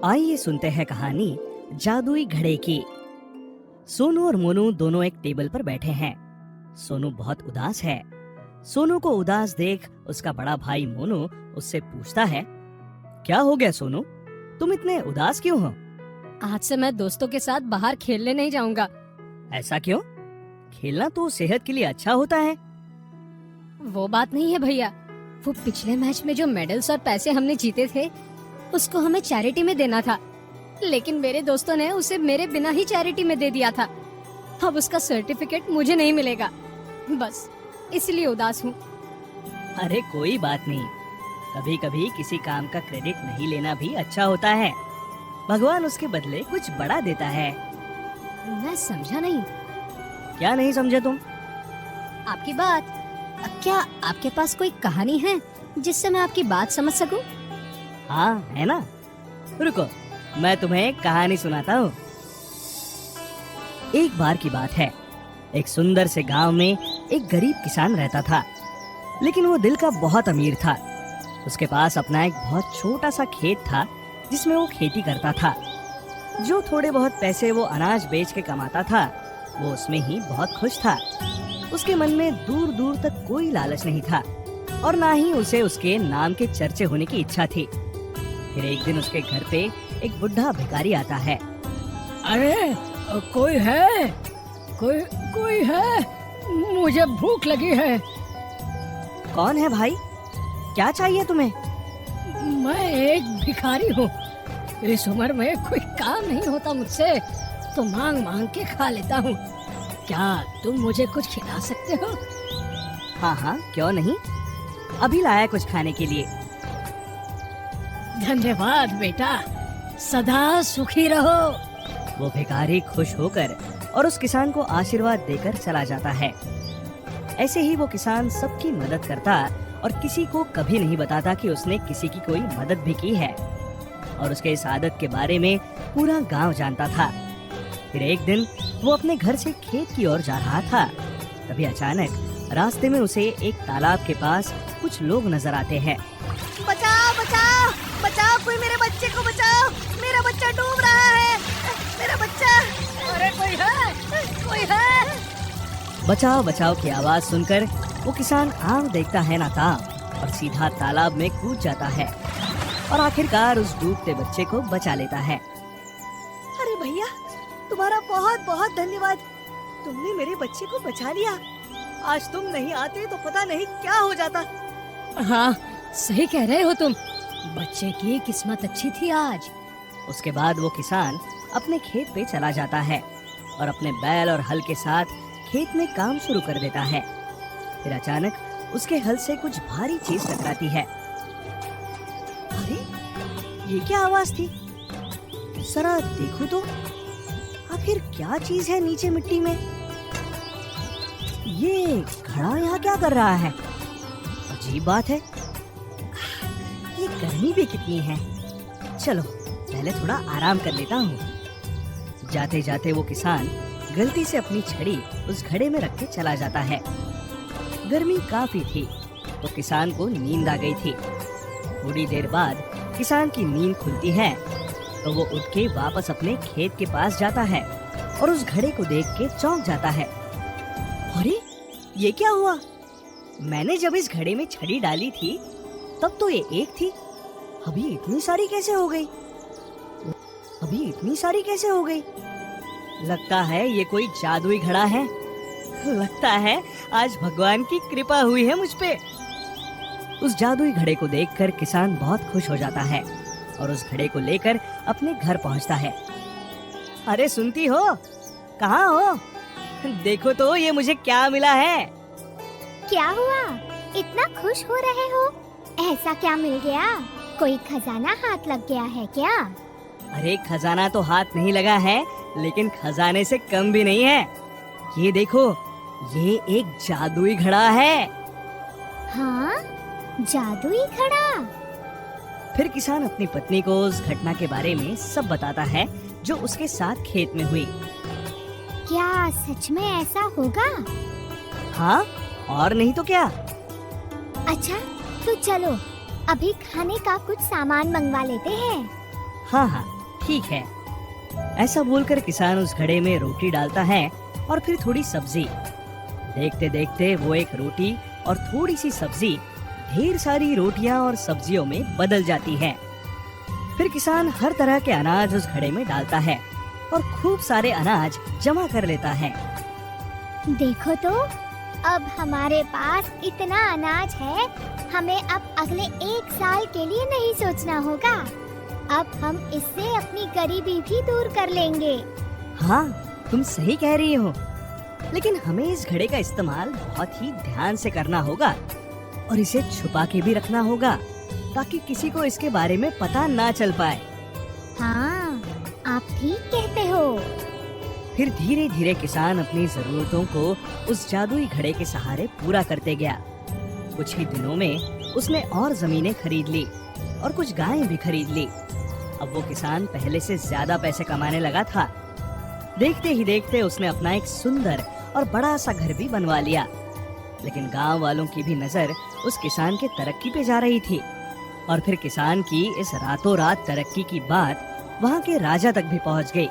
आइए सुनते हैं कहानी जादुई घड़े की। सोनू और मोनू दोनों एक टेबल पर बैठे हैं। सोनू बहुत उदास है। सोनू को उदास देख उसका बड़ा भाई मोनू उससे पूछता है, क्या हो गया सोनू, तुम इतने उदास क्यों हो? आज से मैं दोस्तों के साथ बाहर खेलने नहीं जाऊंगा। ऐसा क्यों? खेलना तो सेहत के लिए अच्छा होता है। वो बात नहीं है भैया, वो पिछले मैच में जो मेडल्स और पैसे हमने जीते थे उसको हमें चैरिटी में देना था, लेकिन मेरे दोस्तों ने उसे मेरे बिना ही चैरिटी में दे दिया था। अब उसका सर्टिफिकेट मुझे नहीं मिलेगा, बस इसलिए उदास हूँ। अरे कोई बात नहीं, कभी कभी किसी काम का क्रेडिट नहीं लेना भी अच्छा होता है। भगवान उसके बदले कुछ बड़ा देता है। मैं समझा नहीं। क्या नहीं समझे तुम? आपकी बात, क्या आपके पास कोई कहानी है जिससे मैं आपकी बात समझ सकूं? हाँ है ना, रुको मैं तुम्हें एक कहानी सुनाता हूँ। एक बार की बात है, एक सुंदर से गांव में एक गरीब किसान रहता था, लेकिन वो दिल का बहुत अमीर था। उसके पास अपना एक बहुत छोटा सा खेत था जिसमें वो खेती करता था। जो थोड़े बहुत पैसे वो अनाज बेच के कमाता था वो उसमें ही बहुत खुश था। उसके मन में दूर दूर तक कोई लालच नहीं था और ना ही उसे उसके नाम के चर्चे होने की इच्छा थी। फिर एक दिन उसके घर पे एक बुढ़ा भिखारी आता है। अरे कोई है? कोई है? मुझे भूख लगी है। कौन है भाई, क्या चाहिए तुम्हें? मैं एक भिखारी हूँ। इस उम्र में कोई काम नहीं होता मुझसे, तो मांग मांग के खा लेता हूँ। क्या तुम मुझे कुछ खिला सकते हो? हाँ हाँ क्यों नहीं, अभी लाया कुछ खाने के लिए। धन्यवाद बेटा, सदा सुखी रहो। वो भिखारी खुश होकर और उस किसान को आशीर्वाद देकर चला जाता है। ऐसे ही वो किसान सबकी मदद करता और किसी को कभी नहीं बताता कि उसने किसी की कोई मदद भी की है, और उसके इस आदत के बारे में पूरा गांव जानता था। फिर एक दिन वो अपने घर से खेत की ओर जा रहा था। तभी अचानक रास्ते में उसे एक तालाब के पास कुछ लोग नजर आते हैं। बचाओ बचाओ बचाओ, कोई मेरे बच्चे को बचाओ, मेरा बच्चा डूब रहा है, मेरा बच्चा। अरे कोई है? कोई है? बचाओ बचाओ की आवाज सुनकर वो किसान आग देखता है ना ताब और सीधा तालाब में कूद जाता है और आखिरकार उस डूबते बच्चे को बचा लेता है। अरे भैया, तुम्हारा बहुत बहुत धन्यवाद, तुमने मेरे बच्चे को बचा लिया। आज तुम नहीं आते तो पता नहीं क्या हो जाता। हाँ सही कह रहे हो तुम, बच्चे की किस्मत अच्छी थी आज। उसके बाद वो किसान अपने खेत पे चला जाता है और अपने बैल और हल के साथ खेत में काम शुरू कर देता है। फिर अचानक उसके हल से कुछ भारी चीज टकराती है। अरे ये क्या आवाज थी? जरा देखो तो, आखिर क्या चीज है नीचे मिट्टी में? ये घड़ा यहाँ क्या कर रहा है? अजीब बात है, ये गर्मी भी कितनी है। चलो पहले थोड़ा आराम कर लेता हूँ। जाते जाते वो किसान गलती से अपनी छड़ी उस घड़े में रख के चला जाता है। गर्मी काफी थी तो किसान को नींद आ गई थी। थोड़ी देर बाद किसान की नींद खुलती है तो वो उठ के वापस अपने खेत के पास जाता है और उस घड़े को देख के चौंक जाता है। अरे ये क्या हुआ? मैंने जब इस घड़े में छड़ी डाली थी तब तो ये एक थी, अभी इतनी सारी कैसे हो गई? लगता है ये कोई जादुई घड़ा है। लगता है आज भगवान की कृपा हुई है मुझ पे। उस जादुई घड़े को देखकर किसान बहुत खुश हो जाता है और उस घड़े को लेकर अपने घर पहुंचता है। अरे सुनती हो, कहाँ हो? देखो तो ये मुझे क्या मिला है। क्या हुआ, इतना खुश हो रहे हो? ऐसा क्या मिल गया? कोई खजाना हाथ लग गया है क्या? अरे खजाना तो हाथ नहीं लगा है, लेकिन खजाने से कम भी नहीं है। ये देखो, ये एक जादुई घड़ा है। हाँ, जादुई घड़ा? फिर किसान अपनी पत्नी को उस घटना के बारे में सब बताता है जो उसके साथ खेत में हुई। क्या सच में ऐसा होगा? हाँ और नहीं तो क्या। अच्छा तो चलो, अभी खाने का कुछ सामान मंगवा लेते हैं। हाँ हाँ ठीक है। ऐसा बोलकर किसान उस घड़े में रोटी डालता है और फिर थोड़ी सब्जी। देखते देखते वो एक रोटी और थोड़ी सी सब्जी ढेर सारी रोटियां और सब्जियों में बदल जाती है। फिर किसान हर तरह के अनाज उस घड़े में डालता है और खूब सारे अनाज जमा कर लेता है। देखो तो, अब हमारे पास इतना अनाज है, हमें अब अगले 1 साल के लिए नहीं सोचना होगा। अब हम इससे अपनी गरीबी भी दूर कर लेंगे। हाँ तुम सही कह रही हो, लेकिन हमें इस घड़े का इस्तेमाल बहुत ही ध्यान से करना होगा और इसे छुपा के भी रखना होगा ताकि किसी को इसके बारे में पता ना चल पाए। हाँ, आप ठीक कहते हो। फिर धीरे धीरे किसान अपनी जरूरतों को उस जादुई घड़े के सहारे पूरा करते गया। कुछ ही दिनों में उसने और जमीनें खरीद ली और कुछ गायें भी खरीद ली। अब वो किसान पहले से ज्यादा पैसे कमाने लगा था। देखते ही देखते उसने अपना एक सुंदर और बड़ा सा घर भी बनवा लिया। लेकिन गांव वालों की भी नजर उस किसान के तरक्की पे जा रही थी और फिर किसान की इस रातों रात तरक्की की बात वहाँ के राजा तक भी पहुँच गई।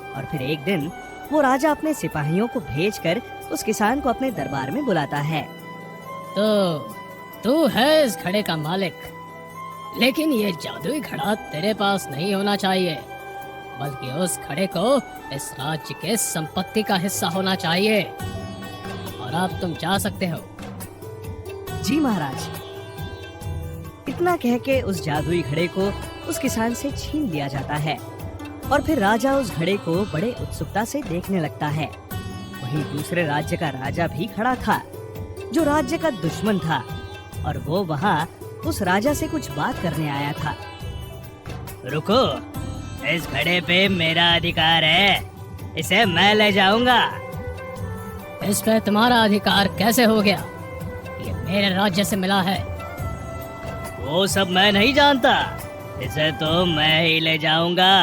और फिर एक दिन वो राजा अपने सिपाहियों को भेजकर उस किसान को अपने दरबार में बुलाता है। तो तू है इस घड़े का मालिक, लेकिन ये जादुई घड़ा तेरे पास नहीं होना चाहिए, बल्कि उस घड़े को इस राज्य के संपत्ति का हिस्सा होना चाहिए। और अब तुम जा सकते हो। जी महाराज। इतना कह के उस जादुई घड़े को उस किसान से छीन लिया जाता है और फिर राजा उस घड़े को बड़े उत्सुकता से देखने लगता है। वहीं दूसरे राज्य का राजा भी खड़ा था जो राज्य का दुश्मन था और वो वहाँ उस राजा से कुछ बात करने आया था। रुको, इस घड़े पे मेरा अधिकार है, इसे मैं ले जाऊंगा। इस पे तुम्हारा अधिकार कैसे हो गया? ये मेरे राज्य से मिला है। वो सब मैं नहीं जानता, इसे तो मैं ही ले जाऊंगा।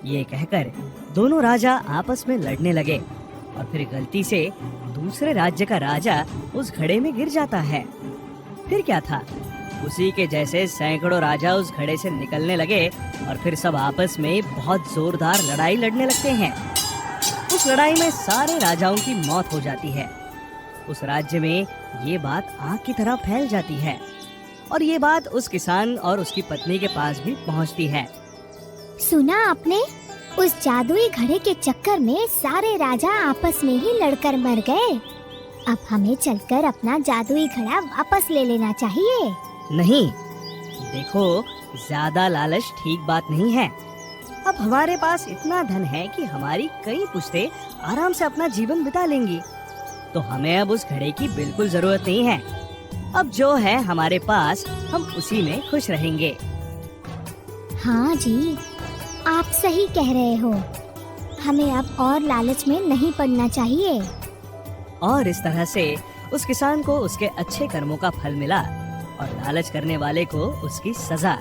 ये कहकर दोनों राजा आपस में लड़ने लगे और फिर गलती से दूसरे राज्य का राजा उस घड़े में गिर जाता है। फिर क्या था, उसी के जैसे सैकड़ों राजा उस घड़े से निकलने लगे और फिर सब आपस में बहुत जोरदार लड़ाई लड़ने लगते हैं। उस लड़ाई में सारे राजाओं की मौत हो जाती है। उस राज्य में ये बात आग की तरह फैल जाती है और ये बात उस किसान और उसकी पत्नी के पास भी पहुंचती है। सुना आपने? उस जादुई घड़े के चक्कर में सारे राजा आपस में ही लड़कर मर गए। अब हमें चलकर अपना जादुई घड़ा वापस ले लेना चाहिए। नहीं, देखो, ज्यादा लालच ठीक बात नहीं है। अब हमारे पास इतना धन है कि हमारी कई पुश्तें आराम से अपना जीवन बिता लेंगी, तो हमें अब उस घड़े की बिल्कुल जरूरत नहीं है। अब जो है हमारे पास, हम उसी में खुश रहेंगे। हाँ जी, आप सही कह रहे हो। हमें अब और लालच में नहीं पड़ना चाहिए। और इस तरह से उस किसान को उसके अच्छे कर्मों का फल मिला और लालच करने वाले को उसकी सजा।